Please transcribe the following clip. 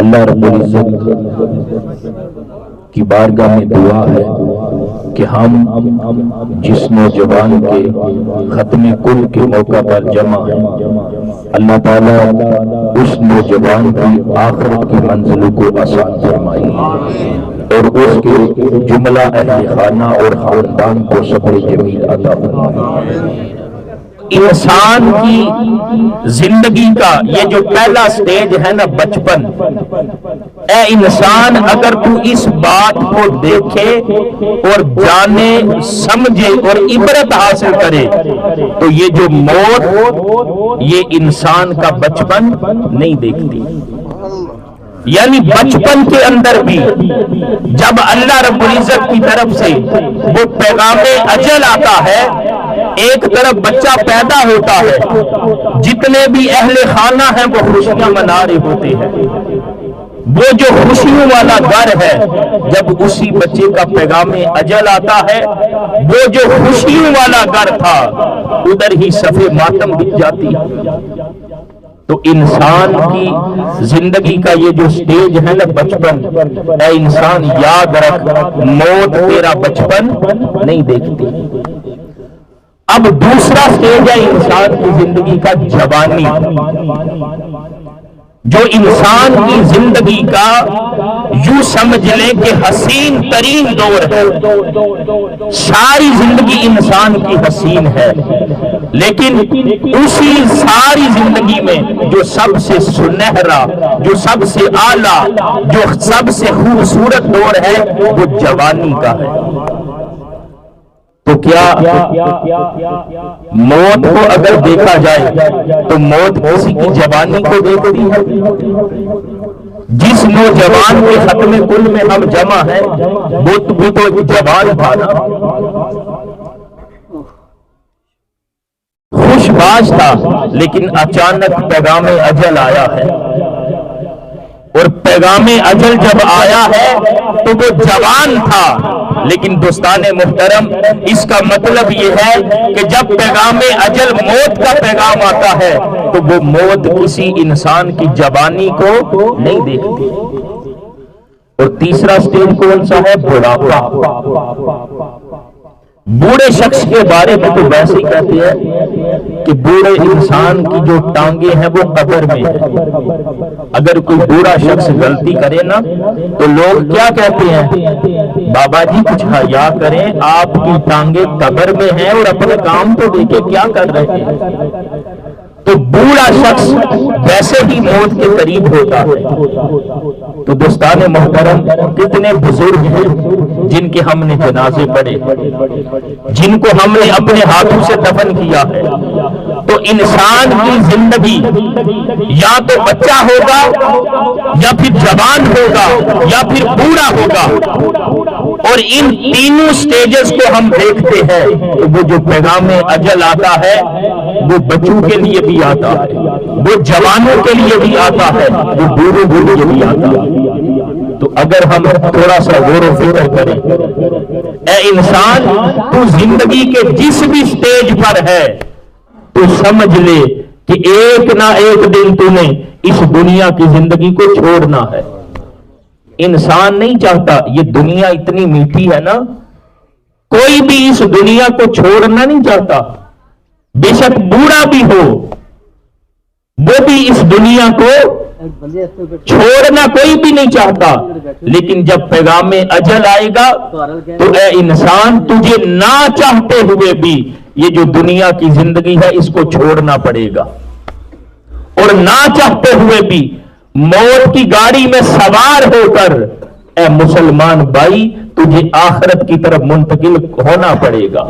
اللہ رب العزت کی بارگاہ میں دعا ہے کہ ہم جس نوجوان کے ختم کل کے موقع پر جمع ہیں، اللہ تعالیٰ اس نوجوان کی آخرت کی منزلوں کو آسان فرمائے اور اس کے جملہ اہل خانہ اور خاندان کو صبر جمیل عطا فرمائے۔ انسان کی زندگی کا یہ جو پہلا سٹیج ہے نا، بچپن، اے انسان اگر تو اس بات کو دیکھے اور جانے سمجھے اور عبرت حاصل کرے تو یہ جو موت یہ انسان کا بچپن نہیں دیکھتی۔ یعنی بچپن کے اندر بھی جب اللہ رب العزت کی طرف سے وہ پیغام اجل آتا ہے، ایک طرف بچہ پیدا ہوتا ہے، جتنے بھی اہل خانہ ہیں وہ خوشیاں منا رہے ہوتے ہیں، وہ جو خوشیوں والا گھر ہے، جب اسی بچے کا پیغام اجل آتا ہے، وہ جو خوشیوں والا گھر تھا ادھر ہی صفِ ماتم بچ جاتی ہے۔ تو انسان کی زندگی کا یہ جو سٹیج ہے نا بچپن، اے انسان یاد رکھ، موت تیرا بچپن نہیں دیکھتی۔ اب دوسرا سٹیج ہے انسان کی زندگی کا جوانی، جو انسان کی زندگی کا یوں سمجھ لیں کہ حسین ترین دور ہے۔ ساری زندگی انسان کی حسین ہے، لیکن اسی ساری زندگی میں جو سب سے سنہرا، جو سب سے اعلیٰ، جو سب سے خوبصورت دور ہے وہ جوانی کا ہے۔ تو کیا موت کو اگر دیکھا جائے تو موت کسی کی جوانی کو دیکھتی ہے؟ جس نوجوان کے ختم کل میں ہم جمع ہیں وہ بھی تو ایک جوان تھا نا، خوش باش تھا، لیکن اچانک پیغام اجل آیا ہے، اور پیغام اجل جب آیا ہے تو وہ جوان تھا، لیکن دوستان محترم اس کا مطلب یہ ہے کہ جب پیغام اجل موت کا پیغام آتا ہے تو وہ موت کسی انسان کی جوانی کو نہیں دیکھتی۔ اور تیسرا سٹیج کون سا ہے؟ بڑھاپا۔ بوڑھے شخص کے بارے میں تو ویسے ہی کہتے ہیں کہ بوڑھے انسان کی جو ٹانگیں ہیں وہ قبر میں ہے۔ اگر کوئی بوڑھا شخص غلطی کرے نا تو لوگ کیا کہتے ہیں؟ بابا جی کچھ حیا کریں، آپ کی ٹانگیں قبر میں ہیں اور اپنے کام تو دیکھیں کیا کر رہے ہیں۔ تو بوڑھا شخص ویسے ہی موت کے قریب ہوتا ہے۔ تو دوستان محترم کتنے بزرگ ہیں جن کے ہم نے جنازے پڑھے، جن کو ہم نے اپنے ہاتھوں سے دفن کیا ہے۔ تو انسان کی زندگی یا تو بچہ ہوگا یا پھر جوان ہوگا یا پھر بوڑھا ہوگا، اور ان تینوں سٹیجز کو ہم دیکھتے ہیں تو وہ جو پیغام اجل آتا ہے وہ بچوں کے لیے بھی آتا ہے، وہ جوانوں کے لیے بھی آتا ہے، وہ بوڑھوں کے لیے بھی آتا ہے۔ تو اگر ہم تھوڑا سا غور و فکر کریں، اے انسان تو زندگی کے جس بھی سٹیج پر ہے تو سمجھ لے کہ ایک نہ ایک دن تو نے اس دنیا کی زندگی کو چھوڑنا ہے۔ انسان نہیں چاہتا، یہ دنیا اتنی میٹھی ہے نا، کوئی بھی اس دنیا کو چھوڑنا نہیں چاہتا، بے شک بوڑھا بھی ہو وہ بھی اس دنیا کو چھوڑنا کوئی بھی نہیں چاہتا، لیکن جب پیغام اجل آئے گا تو اے انسان تجھے نہ چاہتے ہوئے بھی یہ جو دنیا کی زندگی ہے اس کو چھوڑنا پڑے گا، اور نہ چاہتے ہوئے بھی موت کی گاڑی میں سوار ہو کر اے مسلمان بھائی تجھے آخرت کی طرف منتقل ہونا پڑے گا۔